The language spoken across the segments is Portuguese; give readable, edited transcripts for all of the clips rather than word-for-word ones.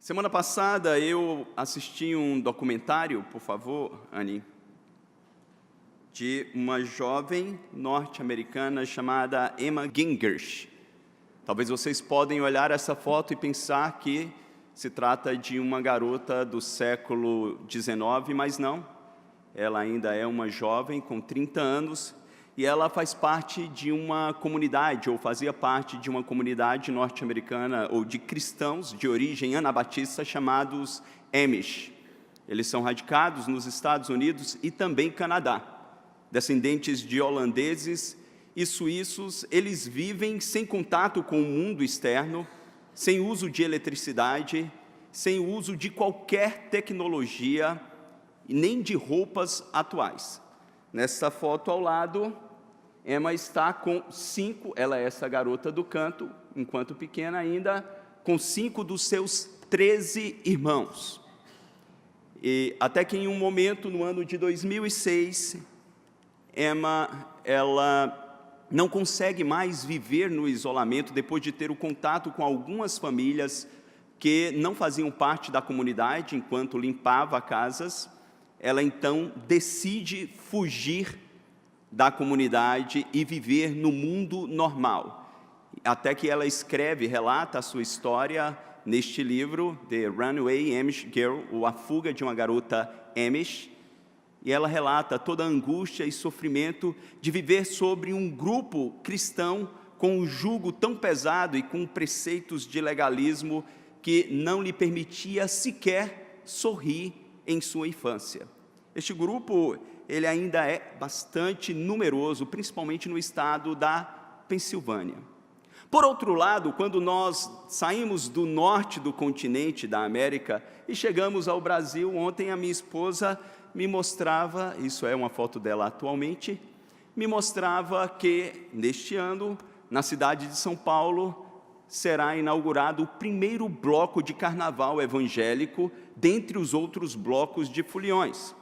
Semana passada eu assisti um documentário, por favor, Annie, de uma jovem norte-americana chamada Emma Gingrich. Talvez vocês podem olhar essa foto e pensar que se trata de uma garota do século XIX, mas não. Ela ainda é uma jovem com 30 anos e ela faz parte de uma comunidade, ou fazia parte de uma comunidade norte-americana, ou de cristãos de origem anabatista, chamados Amish. Eles são radicados nos Estados Unidos e também Canadá. Descendentes de holandeses e suíços, eles vivem sem contato com o mundo externo, sem uso de eletricidade, sem uso de qualquer tecnologia, nem de roupas atuais. Nessa foto ao lado, Emma está com 5, ela é essa garota do canto, enquanto pequena ainda, com 5 dos seus 13 irmãos. E até que em um momento, no ano de 2006, Emma, ela não consegue mais viver no isolamento depois de ter o contato com algumas famílias que não faziam parte da comunidade enquanto limpava casas. Ela então decide fugir da comunidade e viver no mundo normal. Até que ela escreve, relata a sua história neste livro, The Runaway Amish Girl, ou A Fuga de uma Garota Amish, e ela relata toda a angústia e sofrimento de viver sobre um grupo cristão com um jugo tão pesado e com preceitos de legalismo que não lhe permitia sequer sorrir em sua infância. Este grupo, ele ainda é bastante numeroso, principalmente no estado da Pensilvânia. Por outro lado, quando nós saímos do norte do continente da América e chegamos ao Brasil, ontem a minha esposa me mostrava, isso é uma foto dela atualmente, me mostrava que neste ano, na cidade de São Paulo, será inaugurado o primeiro bloco de carnaval evangélico, dentre os outros blocos de foliões.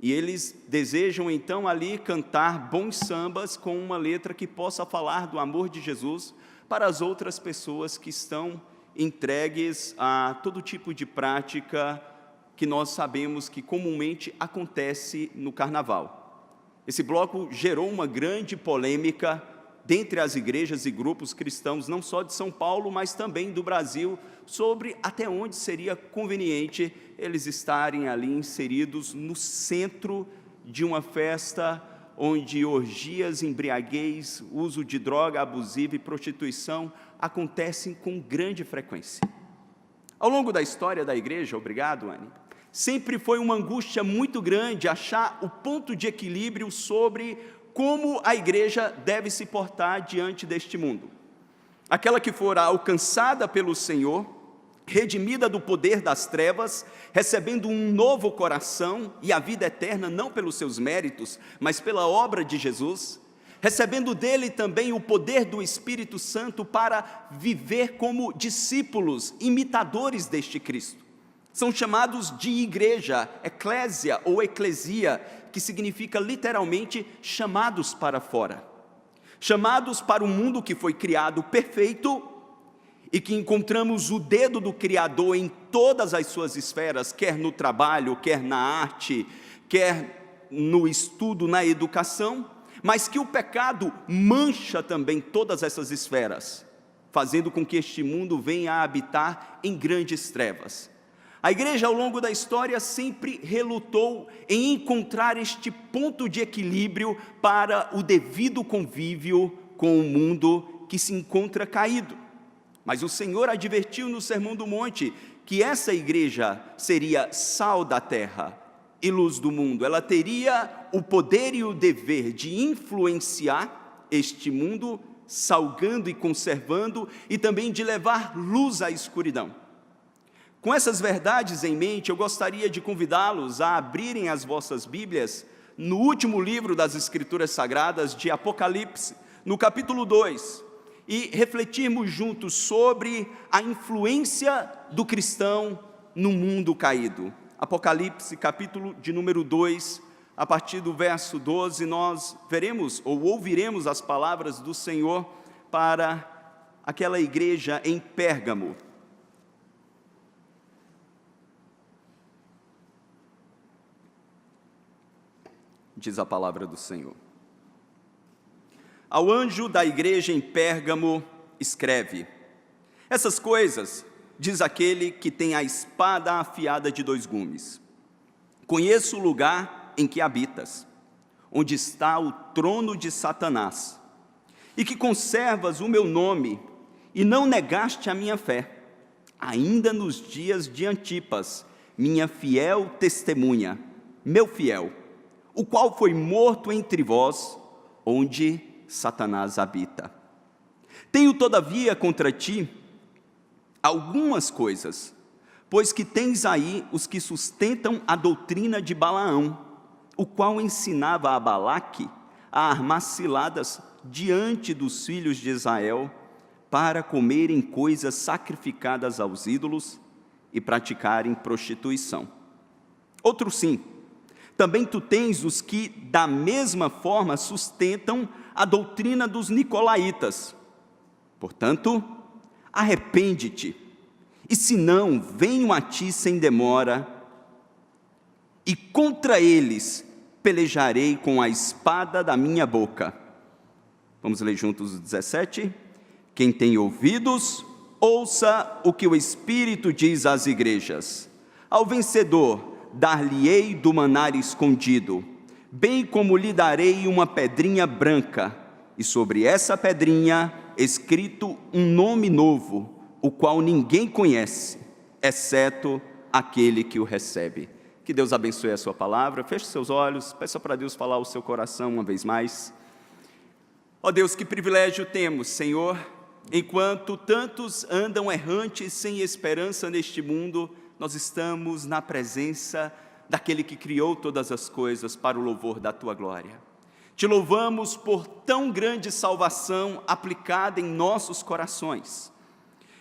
E eles desejam então ali cantar bons sambas com uma letra que possa falar do amor de Jesus para as outras pessoas que estão entregues a todo tipo de prática que nós sabemos que comumente acontece no carnaval. Esse bloco gerou uma grande polêmica dentre as igrejas e grupos cristãos, não só de São Paulo, mas também do Brasil, sobre até onde seria conveniente eles estarem ali inseridos no centro de uma festa onde orgias, embriaguez, uso de droga abusiva e prostituição acontecem com grande frequência. Ao longo da história da igreja, obrigado, Anne, sempre foi uma angústia muito grande achar o ponto de equilíbrio sobre como a igreja deve se portar diante deste mundo. Aquela que fora alcançada pelo Senhor, redimida do poder das trevas, recebendo um novo coração e a vida eterna, não pelos seus méritos, mas pela obra de Jesus, recebendo dele também o poder do Espírito Santo para viver como discípulos, imitadores deste Cristo. São chamados de igreja, eclésia ou eclesia, que significa literalmente chamados para fora. Chamados para um mundo que foi criado perfeito e que encontramos o dedo do Criador em todas as suas esferas, quer no trabalho, quer na arte, quer no estudo, na educação, mas que o pecado mancha também todas essas esferas, fazendo com que este mundo venha a habitar em grandes trevas. A igreja, ao longo da história, sempre relutou em encontrar este ponto de equilíbrio para o devido convívio com o mundo que se encontra caído. Mas o Senhor advertiu no Sermão do Monte que essa igreja seria sal da terra e luz do mundo. Ela teria o poder e o dever de influenciar este mundo, salgando e conservando, e também de levar luz à escuridão. Com essas verdades em mente, eu gostaria de convidá-los a abrirem as vossas Bíblias no último livro das Escrituras Sagradas, de Apocalipse, no capítulo 2, e refletirmos juntos sobre a influência do cristão no mundo caído. Apocalipse, capítulo de número 2, a partir do verso 12, nós veremos ou ouviremos as palavras do Senhor para aquela igreja em Pérgamo. diz a palavra do Senhor. Ao anjo da igreja em Pérgamo, escreve: essas coisas diz aquele que tem a espada afiada de 2 gumes. Conheço o lugar em que habitas, onde está o trono de Satanás, e que conservas o meu nome, e não negaste a minha fé, ainda nos dias de Antipas, minha fiel testemunha, meu fiel, o qual foi morto entre vós, onde Satanás habita. Tenho, todavia, contra ti algumas coisas, pois que tens aí os que sustentam a doutrina de Balaão, o qual ensinava a Balaque a armar ciladas diante dos filhos de Israel, para comerem coisas sacrificadas aos ídolos e praticarem prostituição. Outro sim, também tu tens os que da mesma forma sustentam a doutrina dos nicolaítas. Portanto, arrepende-te, e se não, venho a ti sem demora, e contra eles pelejarei com a espada da minha boca. Vamos ler juntos o 17? Quem tem ouvidos, ouça o que o Espírito diz às igrejas. Ao vencedor, dar-lhe-ei do maná escondido, bem como lhe darei uma pedrinha branca, e sobre essa pedrinha escrito um nome novo, o qual ninguém conhece, exceto aquele que o recebe. Que Deus abençoe a sua palavra. Feche seus olhos, peça para Deus falar ao seu coração uma vez mais. Ó Deus, que privilégio temos, Senhor, enquanto tantos andam errantes sem esperança neste mundo, nós estamos na presença daquele que criou todas as coisas para o louvor da tua glória. Te louvamos por tão grande salvação aplicada em nossos corações.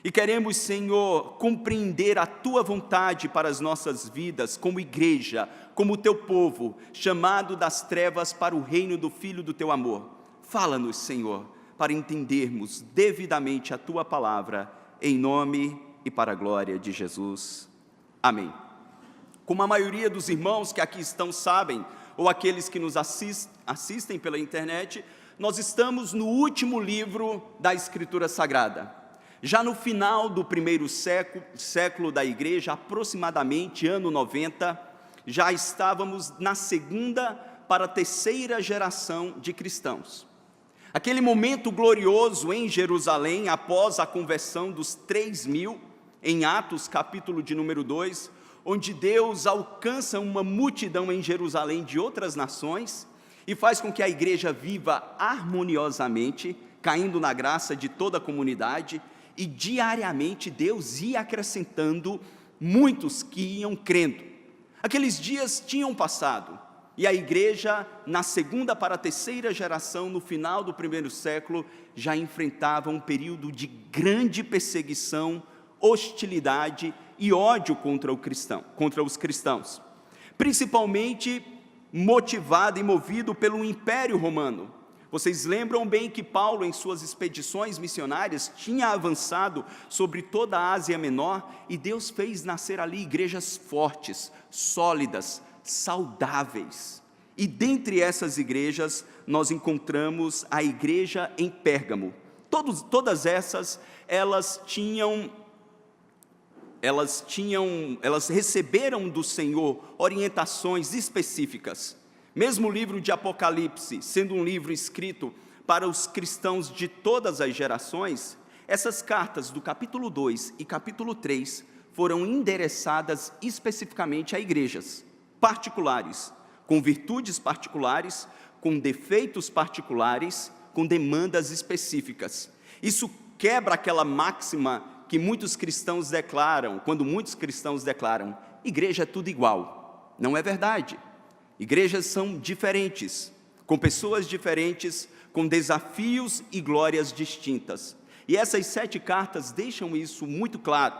E queremos, Senhor, compreender a tua vontade para as nossas vidas, como igreja, como teu povo, chamado das trevas para o reino do Filho do teu amor. Fala-nos, Senhor, para entendermos devidamente a tua palavra, em nome e para a glória de Jesus. Amém. Como a maioria dos irmãos que aqui estão sabem, ou aqueles que nos assistem pela internet, nós estamos no último livro da Escritura Sagrada. Já no final do primeiro século da igreja, aproximadamente ano 90, já estávamos na segunda para a terceira geração de cristãos. Aquele momento glorioso em Jerusalém, após a conversão dos 3.000, em Atos capítulo de número 2, onde Deus alcança uma multidão em Jerusalém de outras nações e faz com que a igreja viva harmoniosamente, caindo na graça de toda a comunidade, e diariamente Deus ia acrescentando muitos que iam crendo. Aqueles dias tinham passado, e a igreja, na segunda para a terceira geração, no final do primeiro século, já enfrentava um período de grande perseguição, hostilidade e ódio contra os cristãos, principalmente motivado e movido pelo Império Romano. Vocês lembram bem que Paulo, em suas expedições missionárias, tinha avançado sobre toda a Ásia Menor, e Deus fez nascer ali igrejas fortes, sólidas, saudáveis. E dentre essas igrejas, nós encontramos a igreja em Pérgamo. Todas essas, elas receberam do Senhor orientações específicas. Mesmo o livro de Apocalipse, sendo um livro escrito para os cristãos de todas as gerações, essas cartas do capítulo 2 e capítulo 3 foram endereçadas especificamente a igrejas particulares, com virtudes particulares, com defeitos particulares, com demandas específicas. Isso quebra aquela máxima que muitos cristãos declaram, quando muitos cristãos declaram, igreja é tudo igual. Não é verdade. Igrejas são diferentes, com pessoas diferentes, com desafios e glórias distintas. E essas 7 cartas deixam isso muito claro.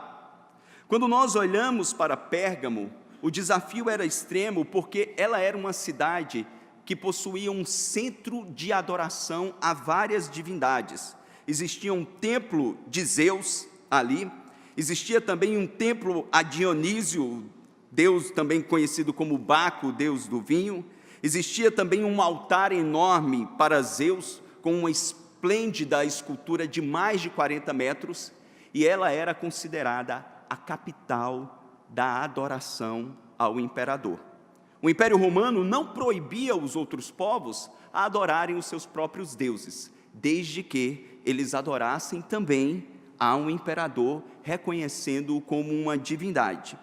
Quando nós olhamos para Pérgamo, o desafio era extremo, porque ela era uma cidade que possuía um centro de adoração a várias divindades. Existia um templo de Zeus ali, existia também um templo a Dionísio, deus também conhecido como Baco, deus do vinho. Existia também um altar enorme para Zeus, com uma esplêndida escultura de mais de 40 metros, e ela era considerada a capital da adoração ao imperador. O Império Romano não proibia os outros povos a adorarem os seus próprios deuses, desde que eles adorassem também a um imperador, reconhecendo-o como uma divindade.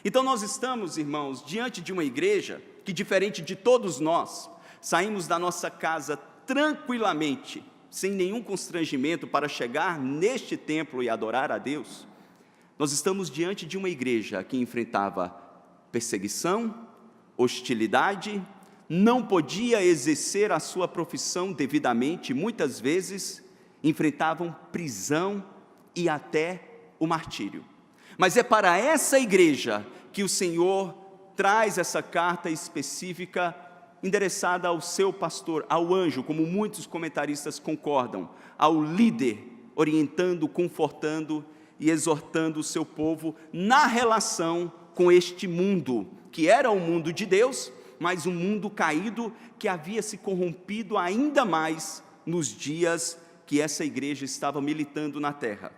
Então nós estamos, irmãos, diante de uma igreja que, diferente de todos nós, saímos da nossa casa tranquilamente, sem nenhum constrangimento para chegar neste templo e adorar a Deus. Nós estamos diante de uma igreja que enfrentava perseguição, hostilidade, não podia exercer a sua profissão devidamente, muitas vezes enfrentavam prisão e até o martírio. Mas é para essa igreja que o Senhor traz essa carta específica, endereçada ao seu pastor, ao anjo, como muitos comentaristas concordam, ao líder, orientando, confortando e exortando o seu povo na relação com este mundo, que era o mundo de Deus, mas um mundo caído que havia se corrompido ainda mais nos dias que essa igreja estava militando na terra.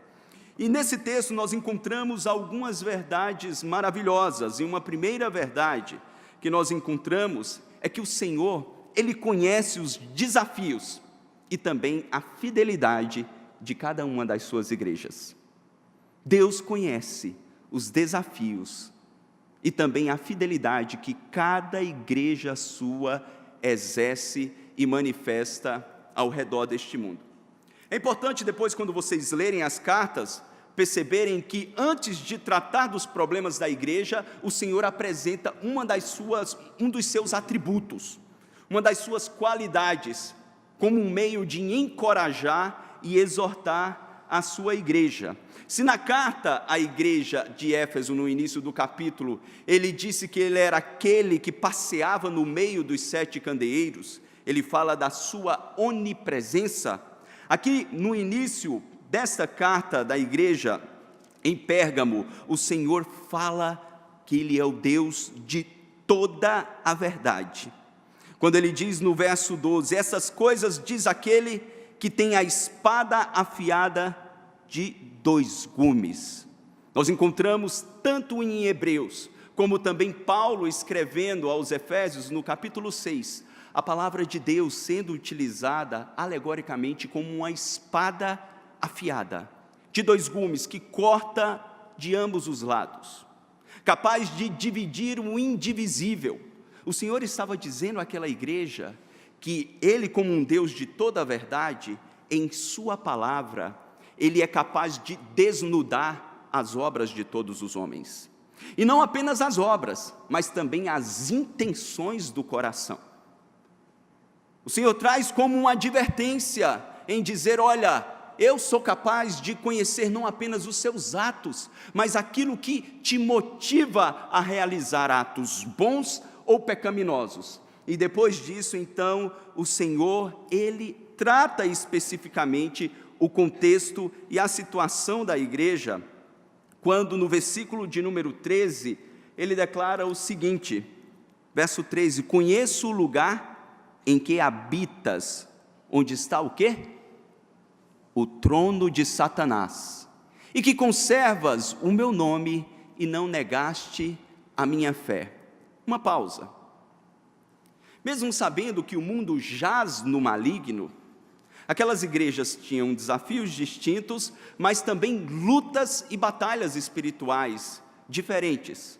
E nesse texto nós encontramos algumas verdades maravilhosas, e uma primeira verdade que nós encontramos é que o Senhor, Ele conhece os desafios e também a fidelidade de cada uma das suas igrejas. Deus conhece os desafios e também a fidelidade que cada igreja sua exerce e manifesta ao redor deste mundo. É importante depois, quando vocês lerem as cartas, perceberem que antes de tratar dos problemas da igreja, o Senhor apresenta um dos seus atributos, uma das suas qualidades, como um meio de encorajar e exortar a sua igreja. Se na carta à igreja de Éfeso, no início do capítulo, ele disse que ele era aquele que passeava no meio dos 7 candeeiros, ele fala da sua onipresença. Aqui no início desta carta da igreja em Pérgamo, o Senhor fala que Ele é o Deus de toda a verdade. Quando Ele diz no verso 12, essas coisas diz aquele que tem a espada afiada de 2 gumes. Nós encontramos tanto em Hebreus, como também Paulo escrevendo aos Efésios no capítulo 6, a palavra de Deus sendo utilizada alegoricamente como uma espada afiada, de 2 gumes, que corta de ambos os lados, capaz de dividir o indivisível. O Senhor estava dizendo àquela igreja que Ele, como um Deus de toda a verdade, em sua palavra, Ele é capaz de desnudar as obras de todos os homens. E não apenas as obras, mas também as intenções do coração. O Senhor traz como uma advertência em dizer, olha, eu sou capaz de conhecer não apenas os seus atos, mas aquilo que te motiva a realizar atos bons ou pecaminosos. E depois disso, então, o Senhor, Ele trata especificamente o contexto e a situação da igreja, quando no versículo de número 13, Ele declara o seguinte, verso 13, conheço o lugar em que habitas, onde está o quê? O trono de Satanás, e que conservas o meu nome e não negaste a minha fé. Uma pausa. Mesmo sabendo que o mundo jaz no maligno, aquelas igrejas tinham desafios distintos, mas também lutas e batalhas espirituais diferentes.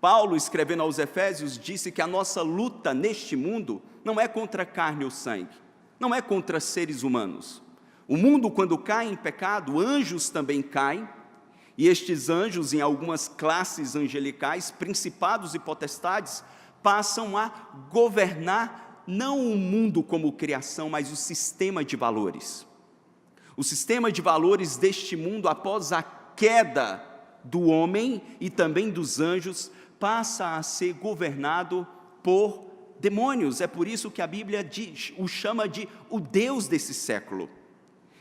Paulo, escrevendo aos Efésios, disse que a nossa luta neste mundo não é contra carne ou sangue, não é contra seres humanos. O mundo, quando cai em pecado, anjos também caem, e estes anjos, em algumas classes angelicais, principados e potestades, passam a governar não o mundo como criação, mas o sistema de valores. O sistema de valores deste mundo, após a queda do homem e também dos anjos, passa a ser governado por demônios. É por isso que a Bíblia o chama de o Deus desse século.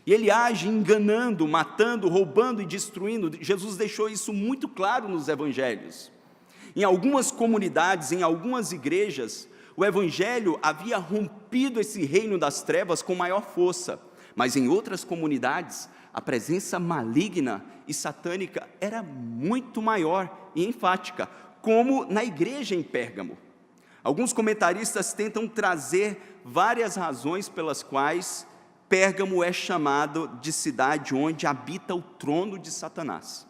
E ele age enganando, matando, roubando e destruindo. Jesus deixou isso muito claro nos evangelhos. Em algumas comunidades, em algumas igrejas, O Evangelho havia rompido esse reino das trevas com maior força, mas em outras comunidades, a presença maligna e satânica era muito maior e enfática, como na igreja em Pérgamo. Alguns comentaristas tentam trazer várias razões pelas quais Pérgamo é chamado de cidade onde habita o trono de Satanás.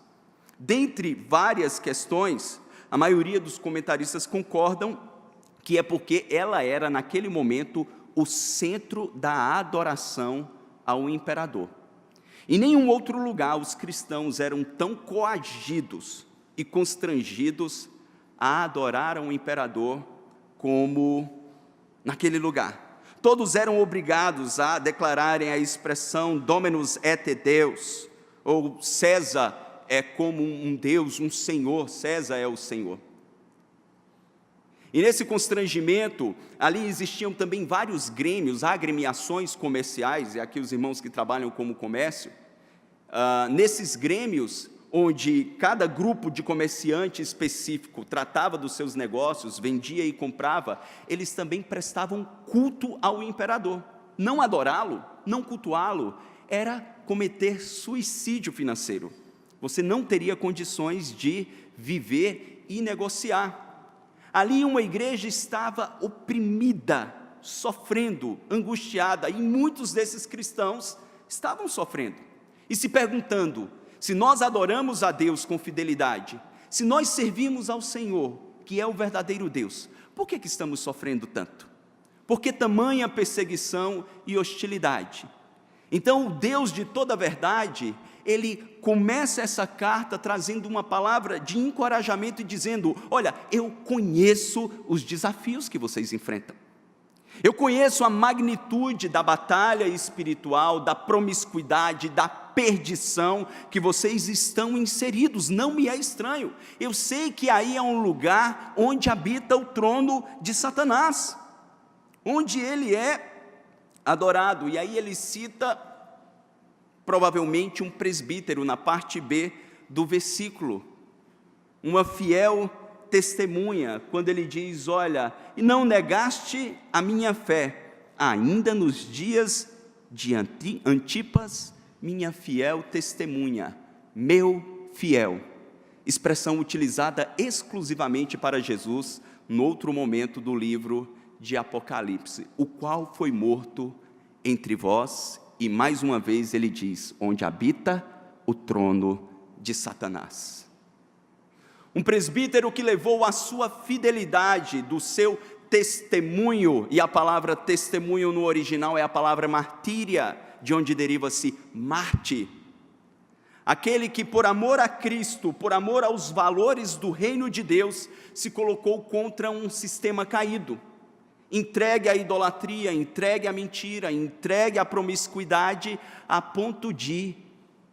Dentre várias questões, a maioria dos comentaristas concordam que é porque ela era, naquele momento, o centro da adoração ao imperador. Em nenhum outro lugar os cristãos eram tão coagidos e constrangidos a adorar um imperador como naquele lugar. Todos eram obrigados a declararem a expressão Dominus et Deus, ou César é como um Deus, um Senhor, César é o Senhor. E nesse constrangimento, ali existiam também vários grêmios, agremiações comerciais, e aqui os irmãos que trabalham como comércio, nesses grêmios, onde cada grupo de comerciante específico tratava dos seus negócios, vendia e comprava, eles também prestavam culto ao imperador. Não adorá-lo, não cultuá-lo, era cometer suicídio financeiro. Você não teria condições de viver e negociar. Ali uma igreja estava oprimida, sofrendo, angustiada, e muitos desses cristãos estavam sofrendo e se perguntando: se nós adoramos a Deus com fidelidade, se nós servimos ao Senhor, que é o verdadeiro Deus, por que estamos sofrendo tanto? Por que tamanha perseguição e hostilidade? Então o Deus de toda a verdade, ele começa essa carta trazendo uma palavra de encorajamento e dizendo: olha, eu conheço os desafios que vocês enfrentam. Eu conheço a magnitude da batalha espiritual, da promiscuidade, da perdição que vocês estão inseridos, não me é estranho. Eu sei que aí é um lugar onde habita o trono de Satanás, onde ele é adorado. E aí ele cita provavelmente um presbítero na parte B do versículo, uma fiel testemunha, quando ele diz: olha, e não negaste a minha fé, ainda nos dias de Antipas, minha fiel testemunha, meu fiel, expressão utilizada exclusivamente para Jesus, no outro momento do livro de Apocalipse, o qual foi morto entre vós, e mais uma vez ele diz, onde habita o trono de Satanás. Um presbítero que levou a sua fidelidade, do seu testemunho, e a palavra testemunho no original é a palavra martíria, de onde deriva-se Marte. Aquele que por amor a Cristo, por amor aos valores do reino de Deus, se colocou contra um sistema caído, entregue à idolatria, entregue à mentira, entregue à promiscuidade, a ponto de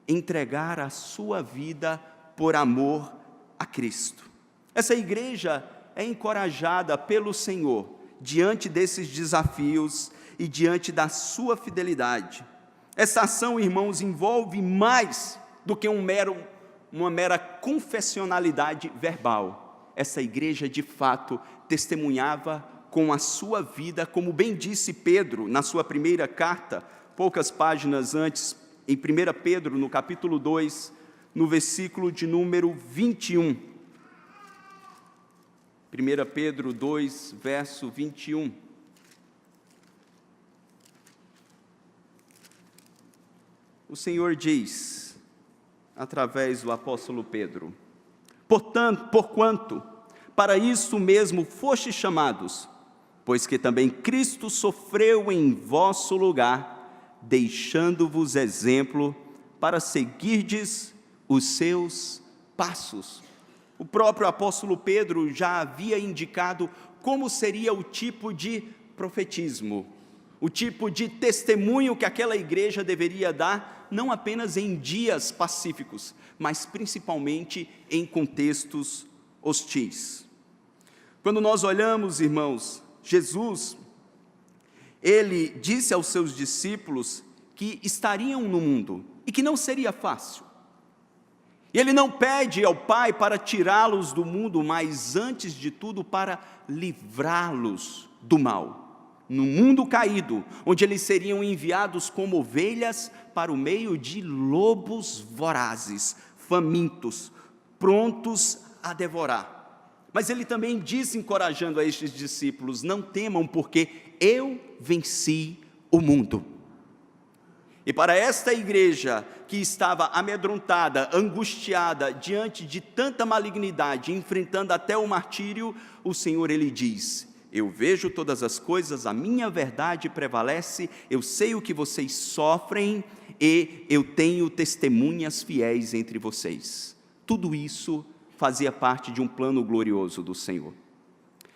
entregar a sua vida por amor a Cristo. Essa igreja é encorajada pelo Senhor, diante desses desafios e diante da sua fidelidade. Essa ação, irmãos, envolve mais do que uma mera confessionalidade verbal. Essa igreja, de fato, testemunhava com a sua vida, como bem disse Pedro na sua primeira carta, poucas páginas antes, em 1 Pedro, no capítulo 2, no versículo de número 21. 1 Pedro 2, verso 21. O Senhor diz, através do apóstolo Pedro: porquanto, para isso mesmo fostes chamados, pois que também Cristo sofreu em vosso lugar, deixando-vos exemplo para seguirdes os seus passos. O próprio apóstolo Pedro já havia indicado como seria o tipo de profetismo, o tipo de testemunho que aquela igreja deveria dar, não apenas em dias pacíficos, mas principalmente em contextos hostis. Quando nós olhamos, irmãos, Jesus, ele disse aos seus discípulos que estariam no mundo e que não seria fácil. E ele não pede ao Pai para tirá-los do mundo, mas antes de tudo para livrá-los do mal, no mundo caído, onde eles seriam enviados como ovelhas para o meio de lobos vorazes, famintos, prontos a devorar. Mas ele também disse, encorajando a estes discípulos: não temam, porque eu venci o mundo. E para esta igreja que estava amedrontada, angustiada, diante de tanta malignidade, enfrentando até o martírio, o Senhor, ele diz: eu vejo todas as coisas, a minha verdade prevalece, eu sei o que vocês sofrem e eu tenho testemunhas fiéis entre vocês. Tudo isso fazia parte de um plano glorioso do Senhor.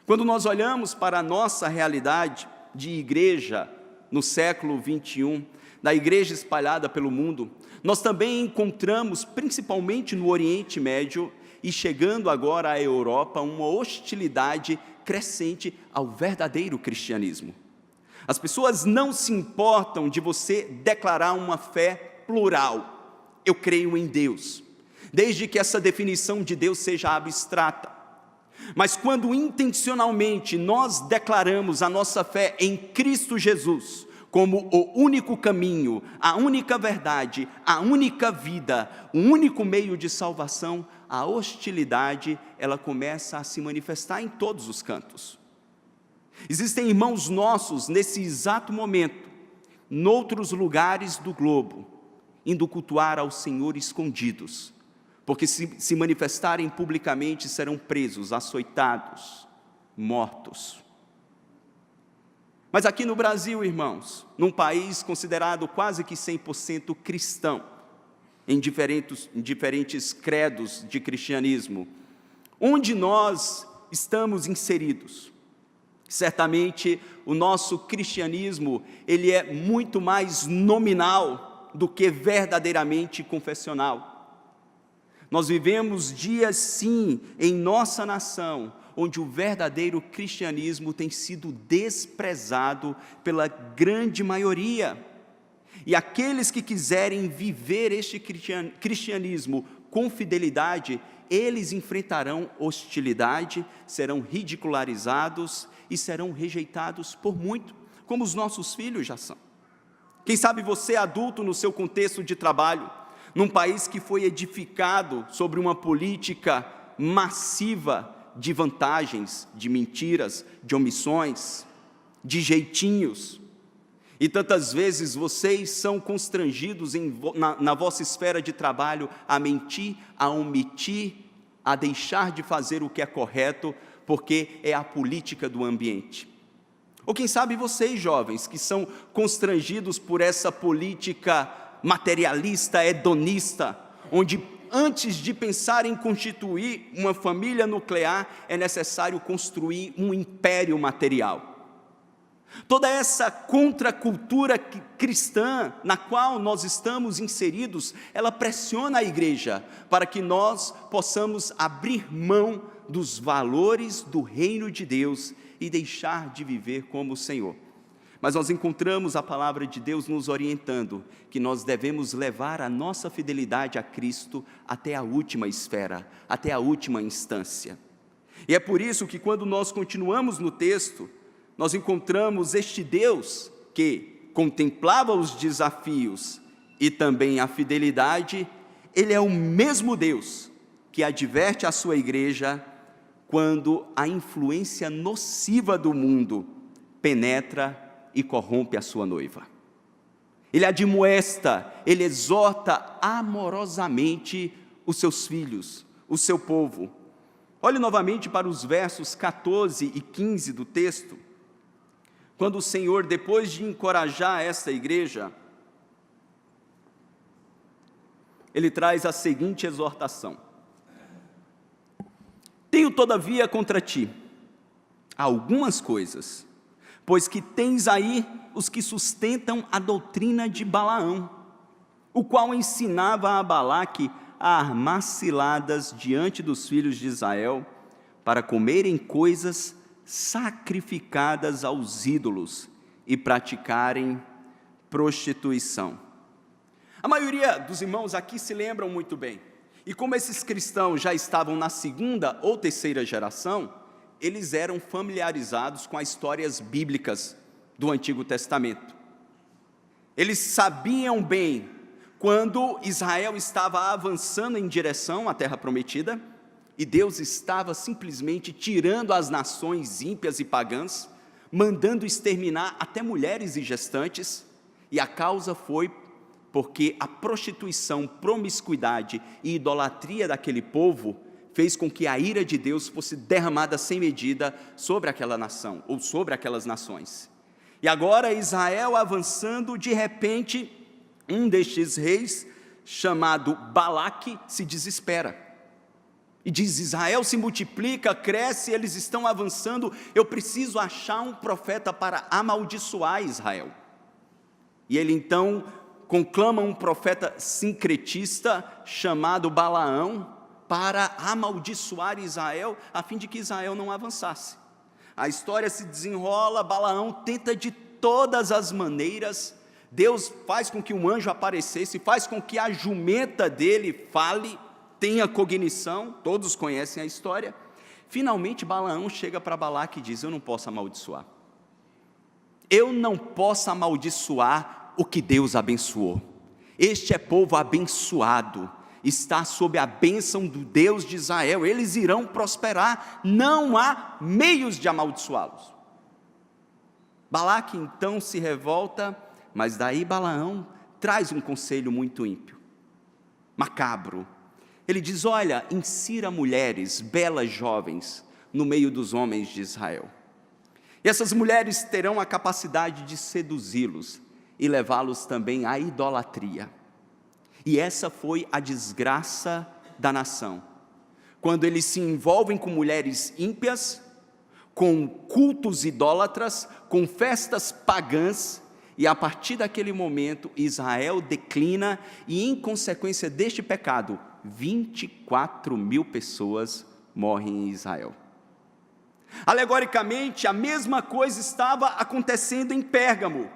Quando nós olhamos para a nossa realidade de igreja no século 21, da igreja espalhada pelo mundo, nós também encontramos, principalmente no Oriente Médio e chegando agora à Europa, uma hostilidade crescente ao verdadeiro cristianismo. As pessoas não se importam de você declarar uma fé plural. Eu creio em Deus, desde que essa definição de Deus seja abstrata. Mas quando intencionalmente nós declaramos a nossa fé em Cristo Jesus, como o único caminho, a única verdade, a única vida, o único meio de salvação, a hostilidade, ela começa a se manifestar em todos os cantos. Existem irmãos nossos, nesse exato momento, noutros lugares do globo, indo cultuar ao Senhor escondidos, porque se manifestarem publicamente serão presos, açoitados, mortos. Mas aqui no Brasil, irmãos, num país considerado quase que 100% cristão, em diferentes credos de cristianismo, onde nós estamos inseridos, certamente o nosso cristianismo, ele é muito mais nominal do que verdadeiramente confessional. Nós vivemos dias, sim, em nossa nação, onde o verdadeiro cristianismo tem sido desprezado pela grande maioria. E aqueles que quiserem viver este cristianismo com fidelidade, eles enfrentarão hostilidade, serão ridicularizados e serão rejeitados por muito, como os nossos filhos já são. Quem sabe você, adulto, no seu contexto de trabalho, num país que foi edificado sobre uma política massiva de vantagens, de mentiras, de omissões, de jeitinhos. E tantas vezes vocês são constrangidos na vossa esfera de trabalho a mentir, a omitir, a deixar de fazer o que é correto, porque é a política do ambiente. Ou quem sabe vocês, jovens, que são constrangidos por essa política materialista, hedonista, onde antes de pensar em constituir uma família nuclear, é necessário construir um império material. Toda essa contracultura cristã na qual nós estamos inseridos, ela pressiona a igreja para que nós possamos abrir mão dos valores do reino de Deus e deixar de viver como o Senhor. Mas nós encontramos a palavra de Deus nos orientando que nós devemos levar a nossa fidelidade a Cristo até a última esfera, até a última instância. E é por isso que quando nós continuamos no texto, nós encontramos este Deus que contemplava os desafios e também a fidelidade. Ele é o mesmo Deus que adverte a sua igreja quando a influência nociva do mundo penetra e corrompe a sua noiva. Ele admoesta, ele exorta amorosamente os seus filhos, o seu povo. Olhe novamente para os versos 14 e 15 do texto, quando o Senhor, depois de encorajar esta igreja, ele traz a seguinte exortação: tenho todavia contra ti algumas coisas, pois que tens aí os que sustentam a doutrina de Balaão, o qual ensinava a Balaque a armar ciladas diante dos filhos de Israel, para comerem coisas sacrificadas aos ídolos e praticarem prostituição. A maioria dos irmãos aqui se lembram muito bem, e como esses cristãos já estavam na segunda ou terceira geração, eles eram familiarizados com as histórias bíblicas do Antigo Testamento. Eles sabiam bem quando Israel estava avançando em direção à terra prometida, e Deus estava simplesmente tirando as nações ímpias e pagãs, mandando exterminar até mulheres e gestantes, e a causa foi porque a prostituição, promiscuidade e idolatria daquele povo fez com que a ira de Deus fosse derramada sem medida sobre aquela nação, ou sobre aquelas nações. E agora Israel avançando, de repente, um destes reis, chamado Balaque, se desespera. E diz: Israel se multiplica, cresce, eles estão avançando, eu preciso achar um profeta para amaldiçoar Israel. E ele então conclama um profeta sincretista chamado Balaão para amaldiçoar Israel, a fim de que Israel não avançasse. A história se desenrola, Balaão tenta de todas as maneiras, Deus faz com que um anjo aparecesse, faz com que a jumenta dele fale, tenha cognição, todos conhecem a história. Finalmente Balaão chega para Balaque e diz: eu não posso amaldiçoar. Eu não posso amaldiçoar o que Deus abençoou. Este é povo abençoado, está sob a bênção do Deus de Israel, eles irão prosperar, não há meios de amaldiçoá-los. Balaque então se revolta, mas daí Balaão traz um conselho muito ímpio, macabro. Ele diz: olha, insira mulheres, belas jovens, no meio dos homens de Israel. E essas mulheres terão a capacidade de seduzi-los e levá-los também à idolatria. E essa foi a desgraça da nação. Quando eles se envolvem com mulheres ímpias, com cultos idólatras, com festas pagãs, e a partir daquele momento Israel declina, e em consequência deste pecado, 24 mil pessoas morrem em Israel. Alegoricamente, a mesma coisa estava acontecendo em Pérgamo.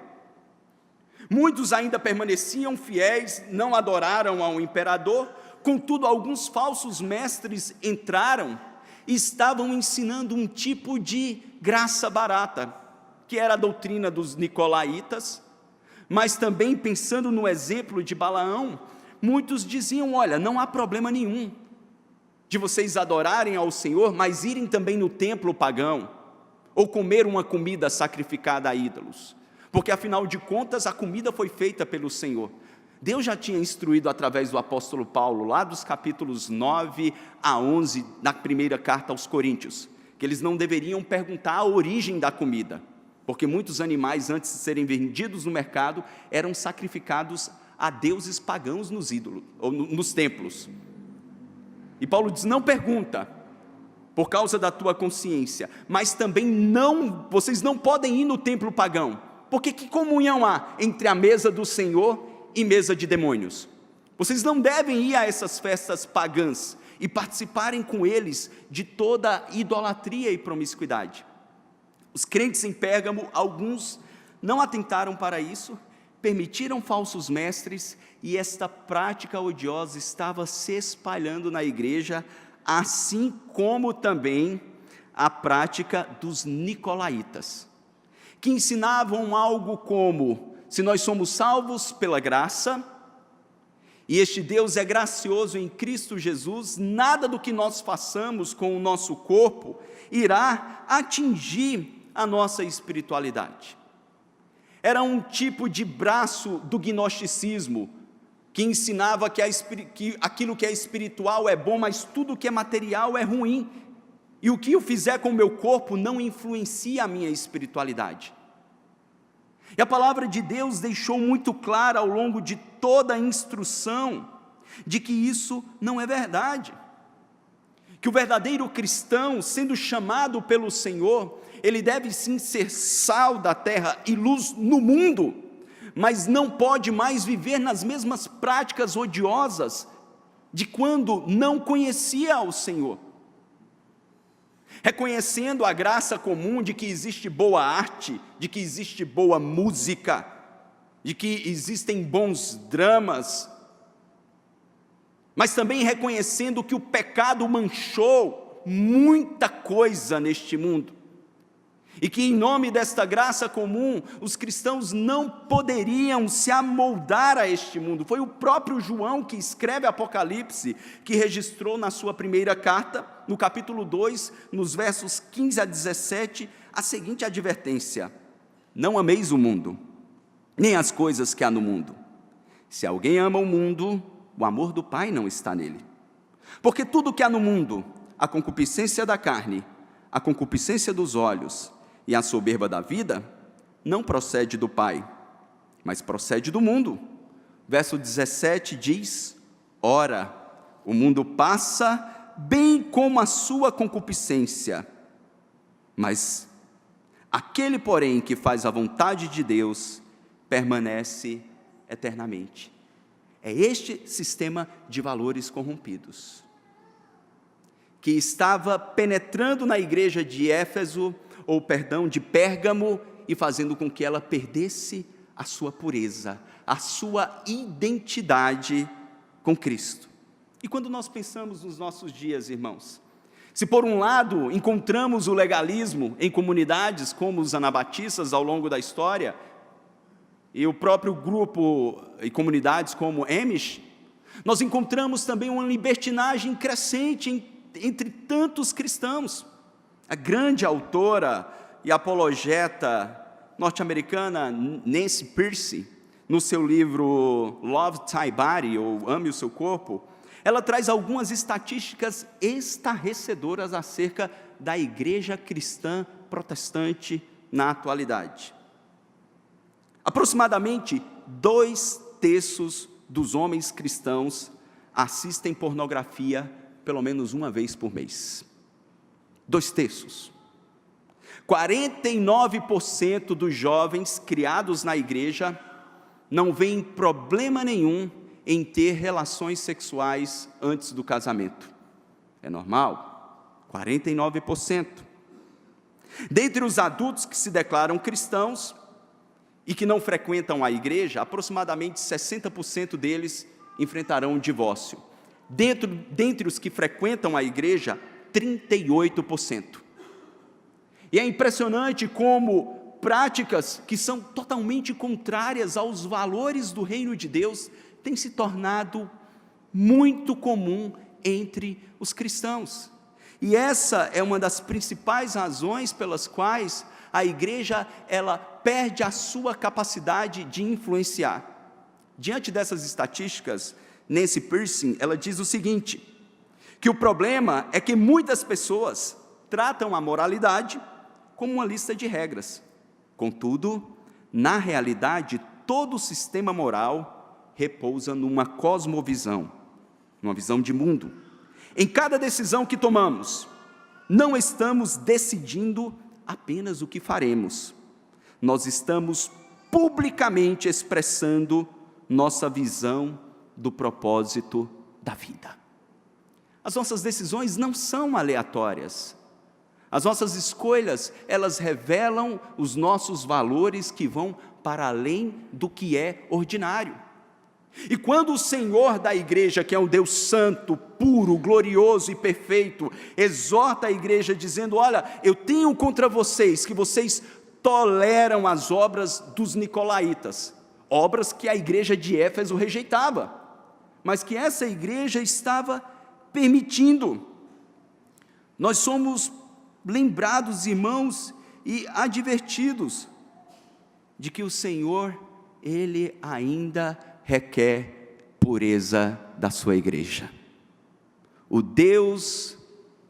Muitos ainda permaneciam fiéis, não adoraram ao imperador, contudo alguns falsos mestres entraram e estavam ensinando um tipo de graça barata, que era a doutrina dos nicolaítas, mas também pensando no exemplo de Balaão, muitos diziam: olha, não há problema nenhum de vocês adorarem ao Senhor, mas irem também no templo pagão, ou comer uma comida sacrificada a ídolos, porque afinal de contas a comida foi feita pelo Senhor. Deus já tinha instruído através do apóstolo Paulo, lá dos capítulos 9 a 11, na primeira carta aos Coríntios, que eles não deveriam perguntar a origem da comida, porque muitos animais, antes de serem vendidos no mercado, eram sacrificados a deuses pagãos nos ídolos, ou nos templos. E Paulo diz: não pergunta, por causa da tua consciência, mas também vocês não podem ir no templo pagão, porque que comunhão há entre a mesa do Senhor e mesa de demônios? Vocês não devem ir a essas festas pagãs e participarem com eles de toda idolatria e promiscuidade. Os crentes em Pérgamo, alguns não atentaram para isso, permitiram falsos mestres, e esta prática odiosa estava se espalhando na igreja, assim como também a prática dos nicolaítas, que ensinavam algo como: se nós somos salvos pela graça, e este Deus é gracioso em Cristo Jesus, nada do que nós façamos com o nosso corpo irá atingir a nossa espiritualidade. Era um tipo de braço do gnosticismo, que ensinava que aquilo que é espiritual é bom, mas tudo que é material é ruim, e o que eu fizer com o meu corpo não influencia a minha espiritualidade. E a palavra de Deus deixou muito clara ao longo de toda a instrução, de que isso não é verdade, que o verdadeiro cristão, sendo chamado pelo Senhor, ele deve sim ser sal da terra e luz no mundo, mas não pode mais viver nas mesmas práticas odiosas de quando não conhecia o Senhor. Reconhecendo a graça comum de que existe boa arte, de que existe boa música, de que existem bons dramas, mas também reconhecendo que o pecado manchou muita coisa neste mundo. E que em nome desta graça comum, os cristãos não poderiam se amoldar a este mundo. Foi o próprio João que escreve Apocalipse, que registrou na sua primeira carta, no capítulo 2, nos versos 15 a 17, a seguinte advertência: não ameis o mundo, nem as coisas que há no mundo. Se alguém ama o mundo, o amor do Pai não está nele. Porque tudo que há no mundo, a concupiscência da carne, a concupiscência dos olhos e a soberba da vida, não procede do Pai, mas procede do mundo. Verso 17 diz: ora, o mundo passa bem como a sua concupiscência, mas aquele, porém, que faz a vontade de Deus, permanece eternamente. É este sistema de valores corrompidos que estava penetrando na igreja de de Pérgamo, e fazendo com que ela perdesse a sua pureza, a sua identidade com Cristo. E quando nós pensamos nos nossos dias, irmãos, se por um lado encontramos o legalismo em comunidades como os anabatistas ao longo da história, e o próprio grupo e comunidades como Amish, nós encontramos também uma libertinagem crescente entre tantos cristãos. A grande autora e apologeta norte-americana Nancy Pearcey, no seu livro Love Thy Body, ou Ame o Seu Corpo, ela traz algumas estatísticas estarrecedoras acerca da igreja cristã protestante na atualidade. Aproximadamente 2/3 dos homens cristãos assistem pornografia pelo menos uma vez por mês. 2/3. 49% dos jovens criados na igreja não veem problema nenhum em ter relações sexuais antes do casamento. É normal? 49%. Dentre os adultos que se declaram cristãos e que não frequentam a igreja, aproximadamente 60% deles enfrentarão um divórcio. Dentre os que frequentam a igreja, 38%. E é impressionante como práticas que são totalmente contrárias aos valores do reino de Deus têm se tornado muito comum entre os cristãos. E essa é uma das principais razões pelas quais a igreja ela perde a sua capacidade de influenciar. Diante dessas estatísticas, Nancy Pearcey, ela diz o seguinte, que o problema é que muitas pessoas tratam a moralidade como uma lista de regras. Contudo, na realidade, todo o sistema moral repousa numa cosmovisão, numa visão de mundo. Em cada decisão que tomamos, não estamos decidindo apenas o que faremos, nós estamos publicamente expressando nossa visão do propósito da vida. As nossas decisões não são aleatórias. As nossas escolhas, elas revelam os nossos valores que vão para além do que é ordinário. E quando o Senhor da igreja, que é um Deus santo, puro, glorioso e perfeito, exorta a igreja dizendo, olha, eu tenho contra vocês que vocês toleram as obras dos nicolaítas, obras que a igreja de Éfeso rejeitava, mas que essa igreja estava permitindo. Nós somos lembrados, irmãos, e advertidos de que o Senhor, Ele ainda requer pureza da sua igreja. O Deus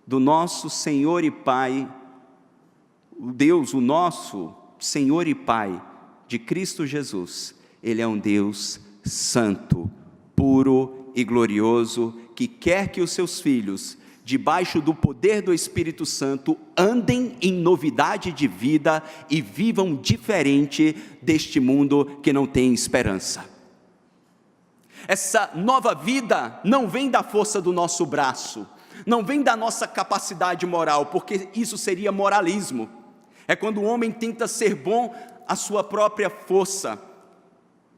do nosso Senhor e Pai, o nosso Senhor e Pai de Cristo Jesus, Ele é um Deus santo, puro e glorioso, que quer que os seus filhos, debaixo do poder do Espírito Santo, andem em novidade de vida e vivam diferente deste mundo que não tem esperança. Essa nova vida não vem da força do nosso braço, não vem da nossa capacidade moral, porque isso seria moralismo. É quando o homem tenta ser bom à sua própria força.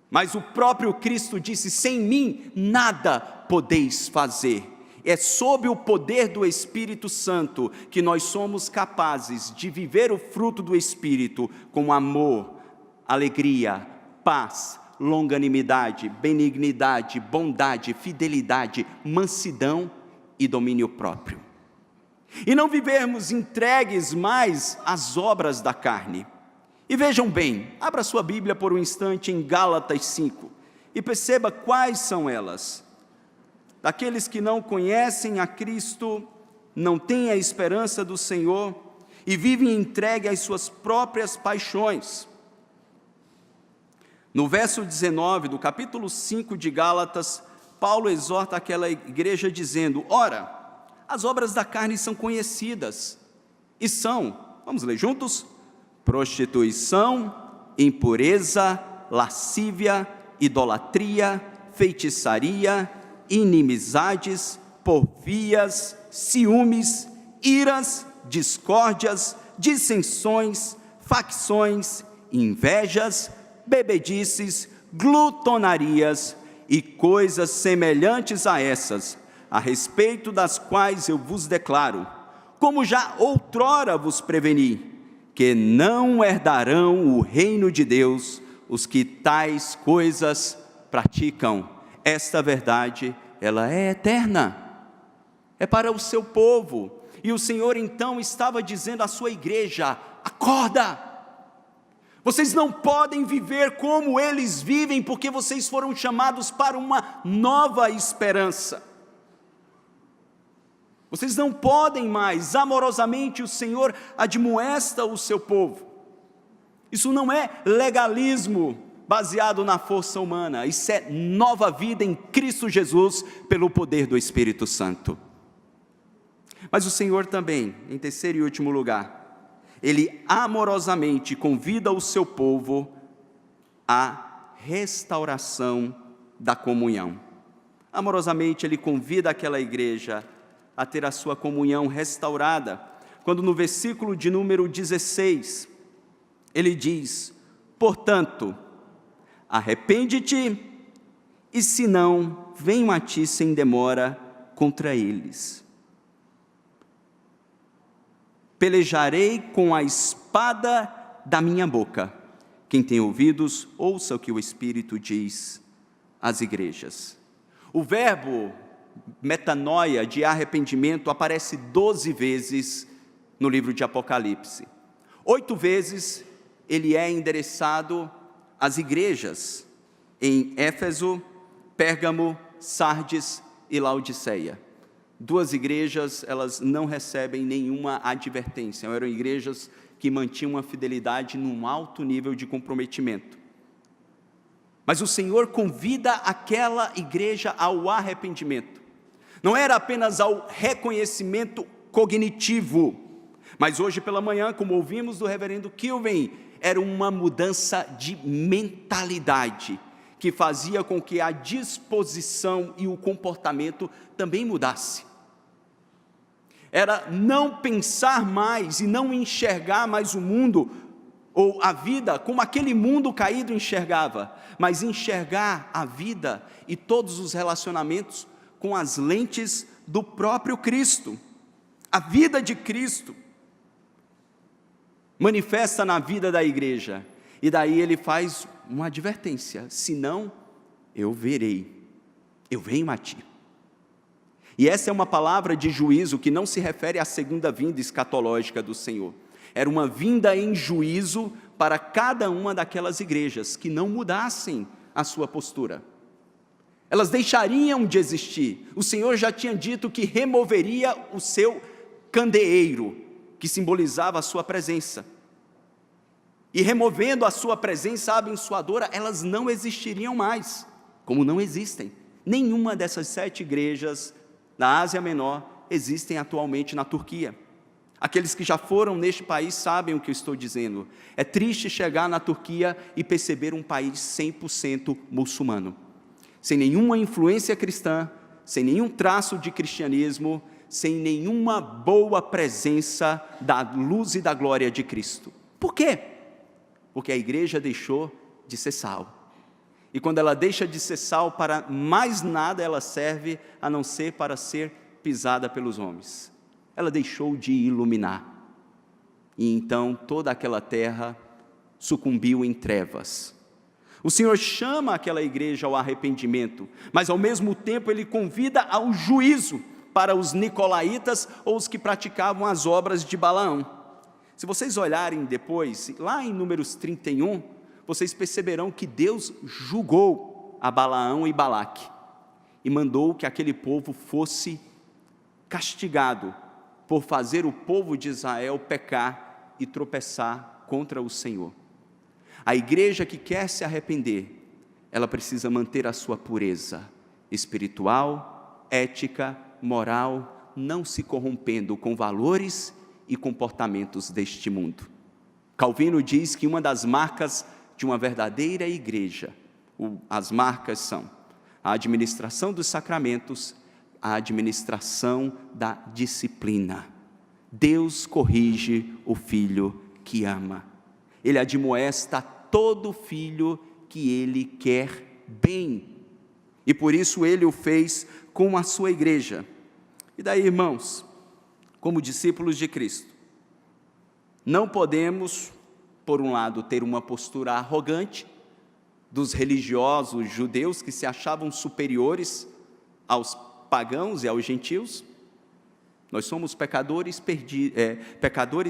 Mas o próprio Cristo disse, sem mim nada podeis fazer. É sob o poder do Espírito Santo que nós somos capazes de viver o fruto do Espírito com amor, alegria, paz, longanimidade, benignidade, bondade, fidelidade, mansidão e domínio próprio. E não vivermos entregues mais às obras da carne. E vejam bem, abra sua Bíblia por um instante em Gálatas 5 e perceba quais são elas. Daqueles que não conhecem a Cristo, não têm a esperança do Senhor e vivem entregue às suas próprias paixões. No verso 19 do capítulo 5 de Gálatas, Paulo exorta aquela igreja dizendo: ora, as obras da carne são conhecidas e são, vamos ler juntos? Prostituição, impureza, lascívia, idolatria, feitiçaria, inimizades, porfias, ciúmes, iras, discórdias, dissensões, facções, invejas, bebedices, glutonarias e coisas semelhantes a essas, a respeito das quais eu vos declaro, como já outrora vos preveni, que não herdarão o reino de Deus os que tais coisas praticam. Esta verdade, ela é eterna, é para o seu povo. E o Senhor então estava dizendo à sua igreja: acorda! Vocês não podem viver como eles vivem, porque vocês foram chamados para uma nova esperança. Vocês não podem mais, amorosamente o Senhor admoesta o seu povo. Isso não é legalismo baseado na força humana, isso é nova vida em Cristo Jesus, pelo poder do Espírito Santo. Mas o Senhor também, em terceiro e último lugar, Ele amorosamente convida o seu povo à restauração da comunhão. Amorosamente Ele convida aquela igreja a ter a sua comunhão restaurada, quando no versículo de número 16, Ele diz: portanto, arrepende-te, e se não, venho a ti sem demora contra eles. Pelejarei com a espada da minha boca. Quem tem ouvidos, ouça o que o Espírito diz às igrejas. O verbo metanoia, de arrependimento, aparece 12 vezes no livro de Apocalipse. 8 vezes ele é endereçado às igrejas em Éfeso, Pérgamo, Sardes e Laodiceia. 2 igrejas, elas não recebem nenhuma advertência, eram igrejas que mantinham uma fidelidade num alto nível de comprometimento. Mas o Senhor convida aquela igreja ao arrependimento. Não era apenas ao reconhecimento cognitivo, mas hoje pela manhã, como ouvimos do reverendo Kilvin, era uma mudança de mentalidade, que fazia com que a disposição e o comportamento também mudasse. Era não pensar mais e não enxergar mais o mundo ou a vida como aquele mundo caído enxergava, mas enxergar a vida e todos os relacionamentos com as lentes do próprio Cristo. A vida de Cristo manifesta na vida da igreja, e daí ele faz uma advertência: senão eu verei, eu venho a ti. E essa é uma palavra de juízo que não se refere à segunda vinda escatológica do Senhor. Era uma vinda em juízo para cada uma daquelas igrejas que não mudassem a sua postura. Elas deixariam de existir. O Senhor já tinha dito que removeria o seu candeeiro, que simbolizava a sua presença. E removendo a sua presença abençoadora, elas não existiriam mais, como não existem. Nenhuma dessas 7 igrejas da Ásia Menor existem atualmente na Turquia. Aqueles que já foram neste país sabem o que eu estou dizendo. É triste chegar na Turquia e perceber um país 100% muçulmano, sem nenhuma influência cristã, sem nenhum traço de cristianismo, sem nenhuma boa presença da luz e da glória de Cristo. Por quê? Porque a igreja deixou de ser sal. E quando ela deixa de ser sal, para mais nada ela serve a não ser para ser pisada pelos homens. Ela deixou de iluminar. E então toda aquela terra sucumbiu em trevas. O Senhor chama aquela igreja ao arrependimento, mas ao mesmo tempo Ele convida ao juízo para os nicolaítas ou os que praticavam as obras de Balaão. Se vocês olharem depois, lá em Números 31, vocês perceberão que Deus julgou a Balaão e Balaque e mandou que aquele povo fosse castigado por fazer o povo de Israel pecar e tropeçar contra o Senhor. A igreja que quer se arrepender, ela precisa manter a sua pureza espiritual, ética, moral, não se corrompendo com valores e comportamentos deste mundo. Calvino diz que uma das marcas de uma verdadeira igreja, as marcas são a administração dos sacramentos, a administração da disciplina. Deus corrige o filho que ama. Ele admoesta todo filho que Ele quer bem. E por isso Ele o fez com a sua igreja. E daí, irmãos, como discípulos de Cristo, não podemos, por um lado, ter uma postura arrogante dos religiosos judeus que se achavam superiores aos pagãos e aos gentios. Nós somos pecadores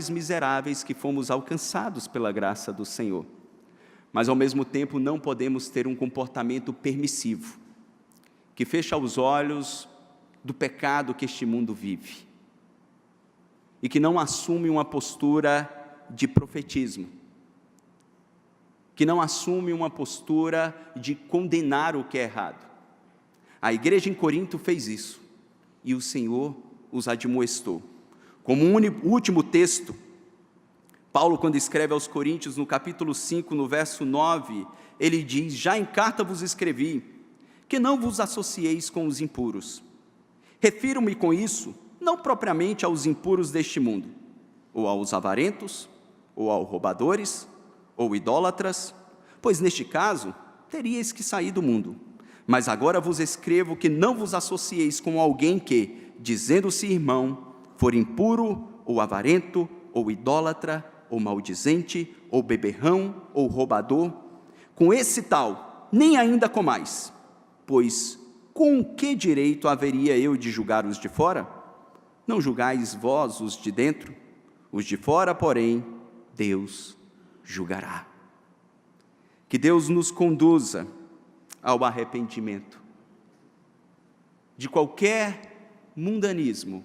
miseráveis que fomos alcançados pela graça do Senhor. Mas ao mesmo tempo não podemos ter um comportamento permissivo, que fecha os olhos do pecado que este mundo vive, e que não assume uma postura de profetismo, que não assume uma postura de condenar o que é errado. A igreja em Corinto fez isso, e o Senhor os admoestou. Como último texto, Paulo, quando escreve aos Coríntios, no capítulo 5, no verso 9, ele diz: já em carta vos escrevi, que não vos associeis com os impuros. Refiro-me com isso, não propriamente aos impuros deste mundo, ou aos avarentos, ou aos roubadores, ou idólatras, pois neste caso, teríeis que sair do mundo. Mas agora vos escrevo que não vos associeis com alguém que, dizendo-se irmão, for impuro, ou avarento, ou idólatra, ou maldizente, ou beberrão, ou roubador. Com esse tal, nem ainda comais, pois com que direito haveria eu de julgar os de fora? Não julgais vós os de dentro? Os de fora, porém, Deus julgará. Que Deus nos conduza ao arrependimento de qualquer mundanismo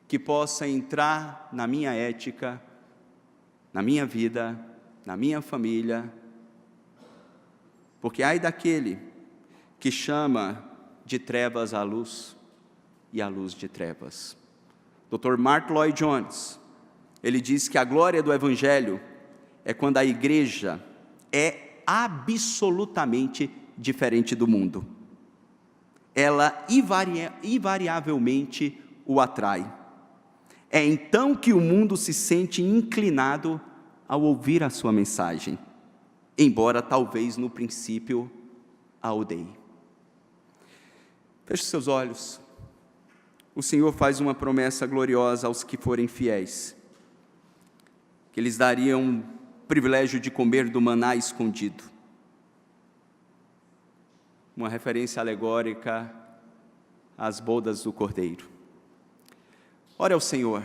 que possa entrar na minha ética, na minha vida, na minha família, porque ai daquele que chama de trevas à luz e a luz de trevas. Dr. Mark Lloyd Jones, ele diz que a glória do Evangelho é quando a igreja é absolutamente diferente do mundo. Ela invariavelmente o atrai. É então que o mundo se sente inclinado ao ouvir a sua mensagem, embora talvez no princípio a odeie. Feche seus olhos. O Senhor faz uma promessa gloriosa aos que forem fiéis, que lhes daria o privilégio de comer do maná escondido. Uma referência alegórica às bodas do Cordeiro. Ore ao Senhor,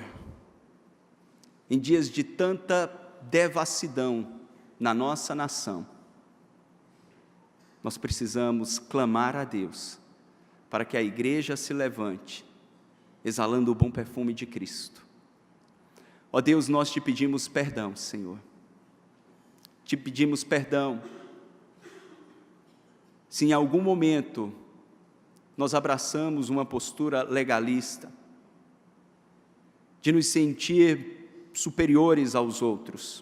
em dias de tanta devassidão na nossa nação, nós precisamos clamar a Deus, para que a igreja se levante, exalando o bom perfume de Cristo. Ó Deus, nós te pedimos perdão, Senhor. Te pedimos perdão, se em algum momento nós abraçamos uma postura legalista, de nos sentir superiores aos outros,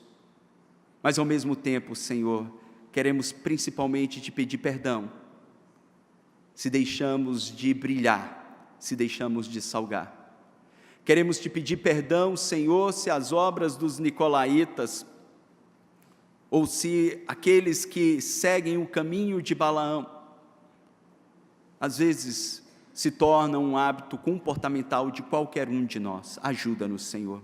mas ao mesmo tempo, Senhor, queremos principalmente te pedir perdão, se deixamos de brilhar, se deixamos de salgar. Queremos te pedir perdão, Senhor, se as obras dos nicolaítas, ou se aqueles que seguem o caminho de Balaão, às vezes se torna um hábito comportamental de qualquer um de nós. Ajuda-nos, Senhor,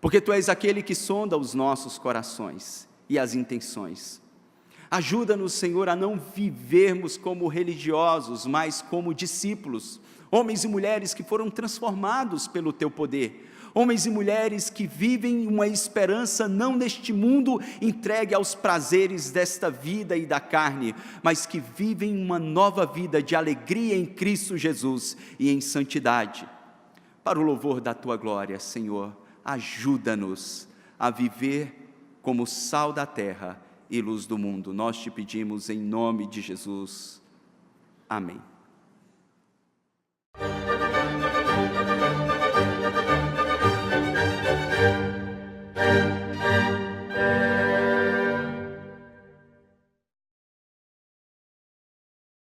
porque Tu és aquele que sonda os nossos corações e as intenções. Ajuda-nos, Senhor, a não vivermos como religiosos, mas como discípulos, homens e mulheres que foram transformados pelo Teu poder, homens e mulheres que vivem uma esperança não neste mundo entregue aos prazeres desta vida e da carne, mas que vivem uma nova vida de alegria em Cristo Jesus e em santidade. Para o louvor da Tua glória, Senhor, ajuda-nos a viver como sal da terra e luz do mundo. Nós Te pedimos em nome de Jesus. Amém.